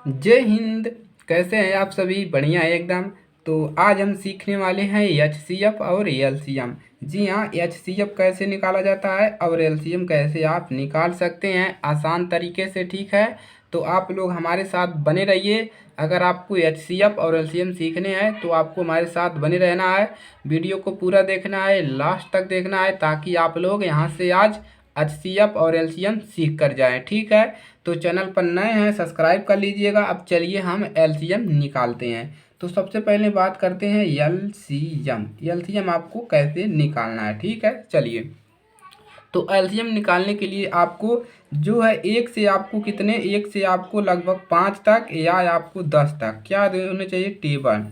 जय हिंद। कैसे हैं आप सभी? बढ़िया है एकदम। तो आज हम सीखने वाले हैं एचसीएफ और एलसीएम। जी हाँ, एचसीएफ कैसे निकाला जाता है और एलसीएम कैसे आप निकाल सकते हैं आसान तरीके से, ठीक है। तो आप लोग हमारे साथ बने रहिए। अगर आपको एचसीएफ और एलसीएम सीखने हैं तो आपको हमारे साथ बने रहना है। वीडियो को पूरा देखना है, लास्ट तक देखना है, ताकि आप लोग यहाँ से आज एचसीएफ और एलसीएम सीख कर जाएं, ठीक है। तो चैनल पर नए हैं सब्सक्राइब कर लीजिएगा। अब चलिए हम एलसीएम निकालते हैं। तो सबसे पहले बात करते हैं एलसीएम। एलसीएम आपको कैसे निकालना है, ठीक है। चलिए, तो एलसीएम निकालने के लिए आपको जो है एक से आपको कितने, एक से आपको लगभग 5 तक या आपको 10 तक क्या होने चाहिए, टेबल।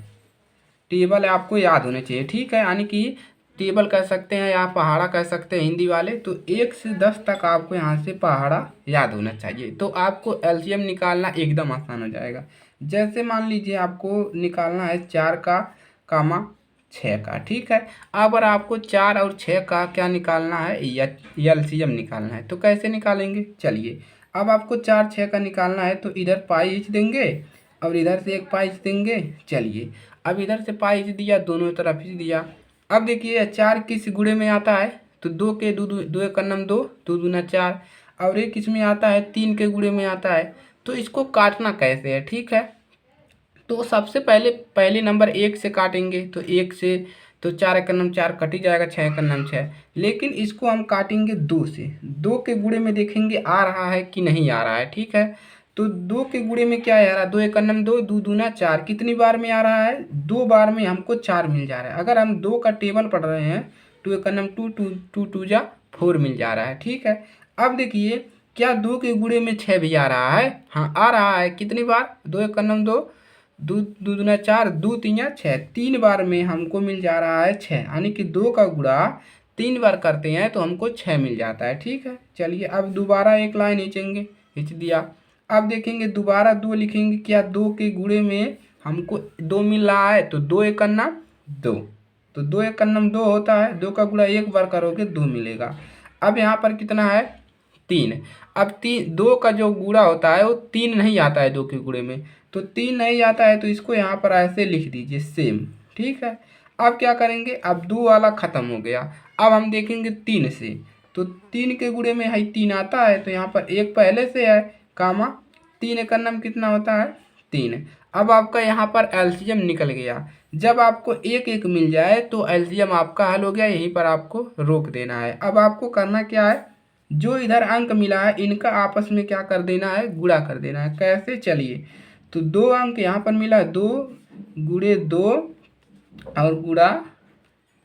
टेबल आपको याद होने चाहिए, ठीक है। यानी कि टेबल कह सकते हैं या पहाड़ा कह सकते हैं हिंदी वाले। तो 1 से 10 तक आपको यहाँ से पहाड़ा याद होना चाहिए। तो आपको एलसीएम निकालना एकदम आसान हो जाएगा। जैसे मान लीजिए आपको निकालना है 4 का कामा 6 का, ठीक है। अगर आपको 4 और 6 का क्या निकालना है, एलसीएम निकालना है, तो कैसे निकालेंगे? चलिए, अब आपको 4 6 का निकालना है तो इधर पाई खींच देंगे और इधर से एक पाई खींच देंगे। चलिए, अब इधर से पाई खींच दिया, दोनों तरफ खींच दिया। अब देखिए 4 किस गुणे में आता है, तो 2 के दो दो दो एक कन्नम 2, 2 दूना 4। और एक किस में आता है, 3 के गुणे में आता है। तो इसको काटना कैसे है, ठीक है। तो सबसे पहले पहले नंबर 1 से काटेंगे। तो 1 से तो 4 एक कन्नम 4 कट ही जाएगा, 6 एक कन्नम 6। लेकिन इसको हम काटेंगे 2 से। 2 के गुणे में देखेंगे आ रहा है कि नहीं आ रहा है, ठीक है। तो 2 के गुणे में क्या आ रहा है, 2 एक कन्नम 2, 2 दूना 4। कितनी बार में आ रहा है, 2 बार में हमको 4 मिल जा रहा है। अगर हम 2 का टेबल पढ़ रहे हैं, 2 एक कन्नम 2, 2 2 2 जा 4 मिल जा रहा है, ठीक है। अब देखिए क्या 2 के गुणे में 6 भी आ रहा है? हाँ, आ रहा है। कितनी बार, 2 एक कन्नम 2, दो दो दूना 4, 2 तीन 6। 3 बार में हमको मिल जा रहा है 6। यानी कि 2 का गुणा 3 बार करते हैं तो हमको 6 मिल जाता है, ठीक है। चलिए, अब दोबारा एक लाइन खींचेंगे, खींच दिया। अब देखेंगे दोबारा 2 लिखेंगे, क्या 2 के गुणे में हमको 2 मिल रहा है? तो 2 एक कन्ना 2। तो 2 एक कन्नम 2 होता है, 2 का गुणा एक बार करोगे 2 मिलेगा। अब यहाँ पर कितना है, 3। अब 2 का जो गुणा होता है वो 3 नहीं आता है 2 के गुणे में। तो 3 नहीं आता है तो इसको यहाँ पर ऐसे लिख दीजिए सेम, ठीक है। अब क्या करेंगे, अब 2 वाला खत्म हो गया। अब हम देखेंगे 3 से। तो 3 के गुणे में है 3 आता है, तो यहाँ पर एक पहले से है कामा 3 एक नम कितना होता है, 3। अब आपका यहाँ पर एलसीएम निकल गया। जब आपको एक एक मिल जाए तो एलसीएम आपका हल हो गया, यहीं पर आपको रोक देना है। अब आपको करना क्या है, जो इधर अंक मिला है इनका आपस में क्या कर देना है, गुणा कर देना है। कैसे? चलिए, तो 2 अंक यहाँ पर मिला है, 2 गुणे 2 और गुणा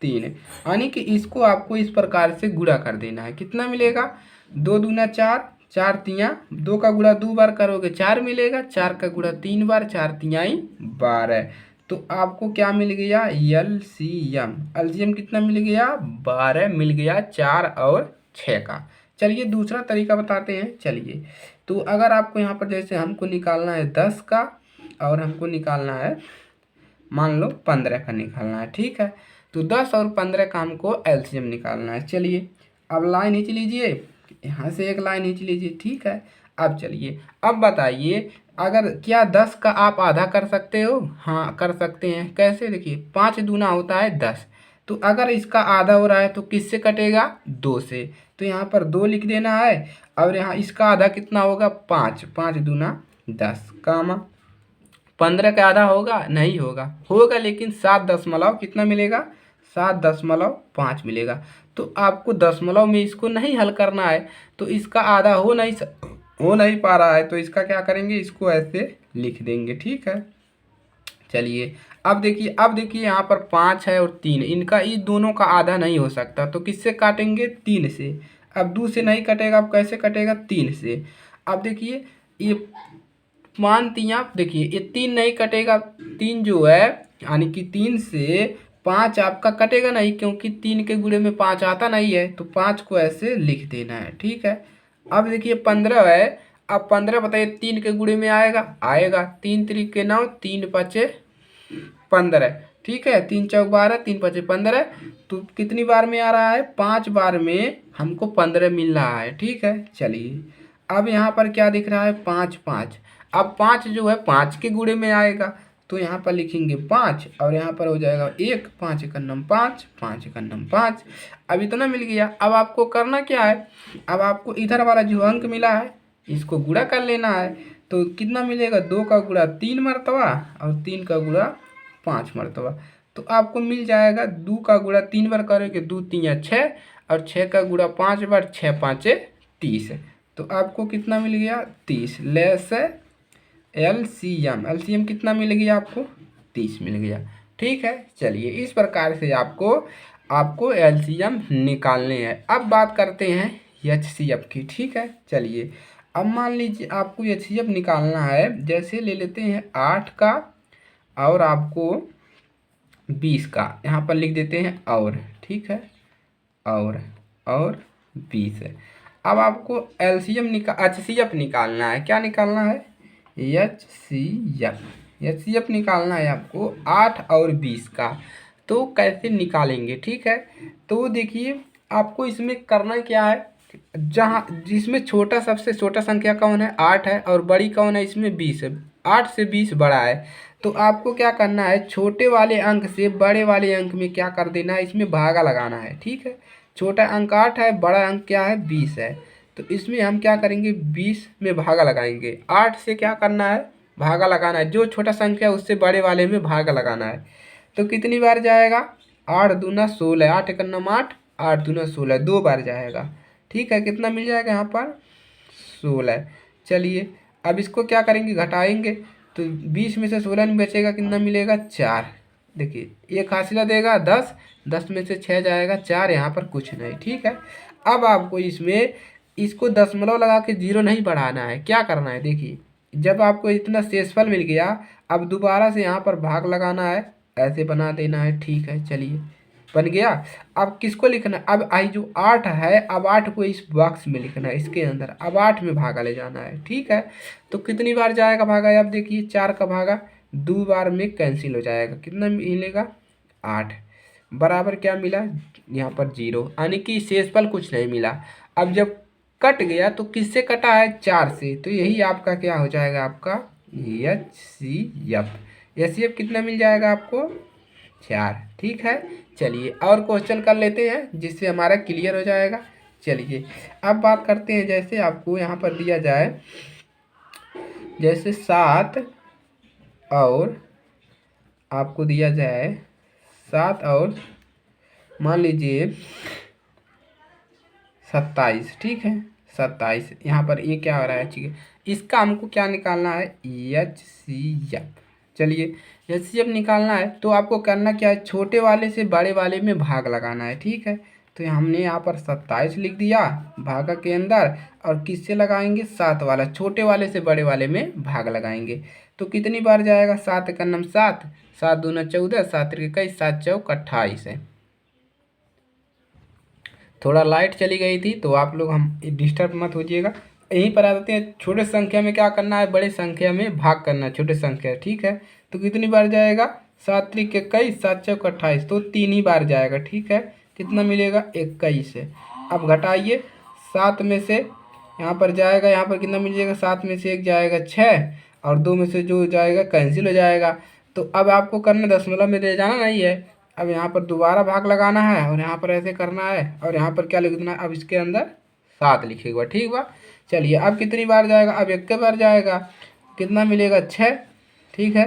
3। यानी कि इसको आपको इस प्रकार से गुणा कर देना है। कितना मिलेगा, 2 दूना 4, 4 तिया 2 का गुणा 2 बार करोगे 4 मिलेगा, 4 का गुणा 3 बार, 4 तियाई 12। तो आपको क्या मिल गया, एलसीएम। एलसीएम कितना मिल गया, 12 मिल गया, 4 और 6 का। चलिए दूसरा तरीका बताते हैं। चलिए, तो अगर आपको यहाँ पर जैसे हमको निकालना है 10 का और हमको निकालना है मान लो 15 का निकालना है, ठीक है। तो 10 और 15 का हमको एलसीएम निकालना है। चलिए, अब लाइन खींच लीजिए, यहाँ से एक लाइन खींच लीजिए, ठीक है। अब चलिए, अब बताइए अगर क्या 10 का आप आधा कर सकते हो? हाँ, कर सकते हैं। कैसे? देखिए, 5 दूना होता है 10। तो अगर इसका आधा हो रहा है तो किससे कटेगा, 2 से। तो यहाँ पर 2 लिख देना है। और यहाँ इसका आधा कितना होगा, 5। 5 दूना 10 कामा 15 का आधा होगा, नहीं होगा, होगा लेकिन 7 दशमलव कितना मिलेगा, 7.5 मिलेगा। तो आपको दशमलव में इसको नहीं हल करना है, तो इसका आधा हो नहीं पा रहा है, तो इसका क्या करेंगे, इसको ऐसे लिख देंगे, ठीक है। चलिए, अब देखिए यहाँ पर 5 है और 3, इनका ये दोनों का आधा नहीं हो सकता, तो किससे काटेंगे, 3 से। अब 2 से नहीं कटेगा, अब कैसे कटेगा, 3 से। अब देखिए ये मान तिया, देखिए ये 3 नहीं कटेगा, 3 जो है यानी कि 3 से 5 आपका कटेगा नहीं, क्योंकि 3 के गुणे में 5 आता नहीं है। तो 5 को ऐसे लिख देना है, ठीक है। अब देखिए 15 है। अब 15 बताइए 3 के गुणे में आएगा, आएगा। 3 3 के 9, 3 5 15, ठीक है। 3 चौक 12, 3 5 15। तो कितनी बार में आ रहा है, 5 बार में हमको 15 मिल रहा है, ठीक है। चलिए, अब यहाँ पर क्या दिख रहा है, 5 5। अब 5 जो है 5 के गुणे में आएगा, तो यहाँ पर लिखेंगे 5 और यहाँ पर हो जाएगा 1, 5 एक नम 5, 5 एक नम 5। अब इतना मिल गया। अब आपको करना क्या है, अब आपको इधर वाला जो अंक मिला है इसको गुणा कर लेना है। तो कितना मिलेगा, 2 का गुणा 3 मरतबा और 3 का गुणा 5 मरतबा। तो आपको मिल जाएगा 2 का गुणा 3 बार करेंगे 2 3 या 6, और 6 का गुणा 5 बार, 6 5 30। तो आपको कितना मिल गया, 30। लेस एलसीएम कितना मिल गया आपको, 30 मिल गया। ठीक है, चलिए इस प्रकार से आपको आपको एलसीएम निकालने हैं। अब बात करते हैं एचसीएफ की। ठीक है, चलिए अब मान लीजिए आपको एचसीएफ निकालना है। जैसे ले लेते हैं 8 का और आपको 20 का, यहाँ पर लिख देते हैं और। ठीक है, और 20 है। अब आपको एचसीएफ निकालना है। क्या निकालना है, एचसीएफ निकालना है आपको 8 और 20 का। तो कैसे निकालेंगे, ठीक है। तो देखिए आपको इसमें करना क्या है, जहाँ जिसमें छोटा सबसे छोटा संख्या कौन है, 8 है, और बड़ी कौन है, इसमें 20 है। 8 से 20 बड़ा है। तो आपको क्या करना है, छोटे वाले अंक से बड़े वाले अंक में क्या कर देना है, इसमें भागा लगाना है। ठीक है, छोटा अंक 8 है, बड़ा अंक क्या है, 20 है। तो इसमें हम क्या करेंगे, 20 में भागा लगाएंगे। 8 से क्या करना है, भागा लगाना है। जो छोटा संख्या है उससे बड़े वाले में भागा लगाना है। तो कितनी बार जाएगा, 8 दूना 16, 8 एक नम 8, 8 दूना 16, 2 बार जाएगा। ठीक है, कितना मिल जाएगा यहाँ पर, 16। चलिए अब इसको क्या करेंगे, घटाएंगे। तो 20 में से 16 नहीं बचेगा, कितना मिलेगा, 4। देखिए एक हासिला देगा 10, 10 में से 6 जाएगा 4, यहाँ पर कुछ नहीं। ठीक है, अब आपको इसमें इसको दशमलव लगा के 0 नहीं बढ़ाना है। क्या करना है, देखिए जब आपको इतना शेषफल मिल गया, अब दोबारा से यहाँ पर भाग लगाना है, ऐसे बना देना है। ठीक है, चलिए बन गया। अब किसको लिखना है, अब आई जो 8 है, अब 8 को इस बॉक्स में लिखना है, इसके अंदर। अब 8 में भागा ले जाना है। ठीक है, तो कितनी बार जाएगा भागा, अब देखिए 4 का भागा 2 बार में कैंसिल हो जाएगा। कितना मिलेगा, 8 बराबर क्या मिला, यहाँ पर 0, यानी कि शेषफल कुछ नहीं मिला। अब जब कट गया तो किससे कटा है, 4 से। तो यही आपका क्या हो जाएगा, आपका एचसीएफ कितना मिल जाएगा आपको, 4। ठीक है, चलिए और क्वेश्चन कर लेते हैं जिससे हमारा क्लियर हो जाएगा। चलिए अब बात करते हैं, जैसे आपको यहाँ पर दिया जाए, जैसे 7 और आपको दिया जाए 7 और मान लीजिए 27। ठीक है, 27। यहाँ पर ये क्या हो रहा है, ठीक है, इसका हमको क्या निकालना है, एचसीएफ। चलिए एचसीएफ निकालना है तो आपको करना क्या है, छोटे वाले से बड़े वाले में भाग लगाना है। ठीक है, तो हमने यहाँ पर 27 लिख दिया भागा के अंदर, और किससे लगाएंगे, 7 वाला, छोटे वाले से बड़े वाले में भाग लगाएंगे। तो कितनी बार जाएगा, 7 का नम 7, 7 दूना 14, 7 के 21, 7 चौक 28 है। थोड़ा लाइट चली गई थी तो आप लोग हम डिस्टर्ब मत होइएगा। यहीं पर आ जाते हैं, छोटे संख्या में क्या करना है, बड़े संख्या में भाग करना है छोटे संख्या। ठीक है, तो कितनी बार जाएगा, 7 त्रिक 21, 7 चौक 28, तो 3 ही बार जाएगा। ठीक है, कितना मिलेगा, 21 है। अब घटाइए, 7 में से यहाँ पर जाएगा, यहाँ पर कितना मिल जाएगा, 7 में से 1 जाएगा 6, और 2 में से जो जाएगा कैंसिल हो जाएगा। तो अब आपको करना, दशमलव में ले जाना नहीं है। अब यहाँ पर दोबारा भाग लगाना है, और यहाँ पर ऐसे करना है, और यहाँ पर क्या लिख देना है, अब इसके अंदर 7 लिखेगा। ठीक बा, चलिए अब कितनी बार जाएगा, अब 1 बार जाएगा, कितना मिलेगा, 6। ठीक है,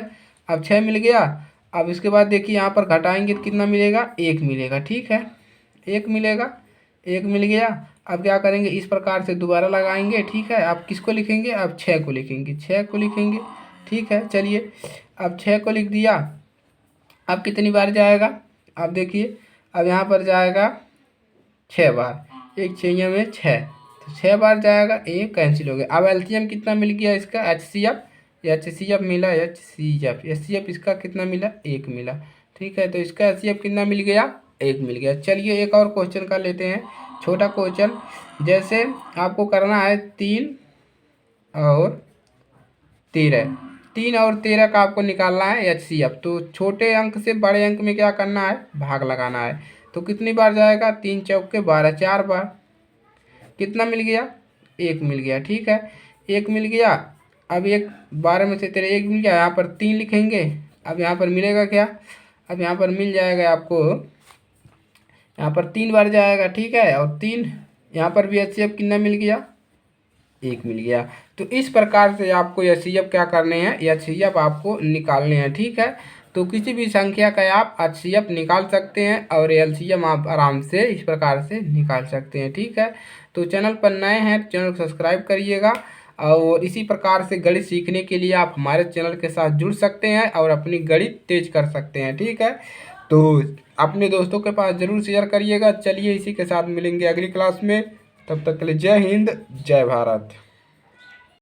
अब 6 मिल गया। अब इसके बाद देखिए यहाँ पर घटाएंगे तो कितना मिलेगा, 1 मिलेगा। ठीक है, 1 मिलेगा, 1 मिल गया। अब क्या करेंगे, इस प्रकार से दोबारा लगाएंगे। ठीक है, अब किसको लिखेंगे, अब 6 को लिखेंगे, 6 को लिखेंगे। ठीक है, चलिए अब 6 को लिख दिया। अब कितनी बार जाएगा, अब देखिए अब यहाँ पर जाएगा 6 बार, 1 6 में 6, तो 6 बार जाएगा, एक कैंसिल हो गया। अब एलसीएम कितना मिल गया इसका, एचसीएफ मिला, एचसीएफ इसका कितना मिला, 1 मिला। ठीक है, तो इसका एचसीएफ कितना मिल गया, 1 मिल गया। चलिए एक और क्वेश्चन कर लेते हैं, छोटा क्वेश्चन। जैसे आपको करना है 3 और 13, 3 और 13 का आपको निकालना है एचसीएफ। तो छोटे अंक से बड़े अंक में क्या करना है, भाग लगाना है। तो कितनी बार जाएगा, 3 चौक के 12, 4 बार। कितना मिल गया, एक मिल गया। ठीक है, एक मिल गया। अब एक 12 में से तेरे एक मिल गया, यहाँ पर 3 लिखेंगे। अब यहाँ पर मिलेगा क्या, अब यहाँ पर मिल जाएगा आपको, यहाँ पर 3 बार जाएगा। ठीक है, और 3 यहाँ पर भी एचसीएफ कितना मिल गया, एक मिल गया। तो इस प्रकार से आपको एचसीएफ क्या करने हैं, एचसीएफ आपको निकालने हैं। ठीक है, तो किसी भी संख्या का आप एचसीएफ निकाल सकते हैं और एलसीएम आप आराम से इस प्रकार से निकाल सकते हैं। ठीक है, तो चैनल पर नए हैं तो चैनल को सब्सक्राइब करिएगा, और इसी प्रकार से गणित सीखने के लिए आप हमारे चैनल के साथ जुड़ सकते हैं और अपनी गणित तेज कर सकते हैं। ठीक है, तो अपने दोस्तों के पास ज़रूर शेयर करिएगा। चलिए इसी के साथ मिलेंगे अगली क्लास में, तब तक के लिए जय हिंद, जय भारत।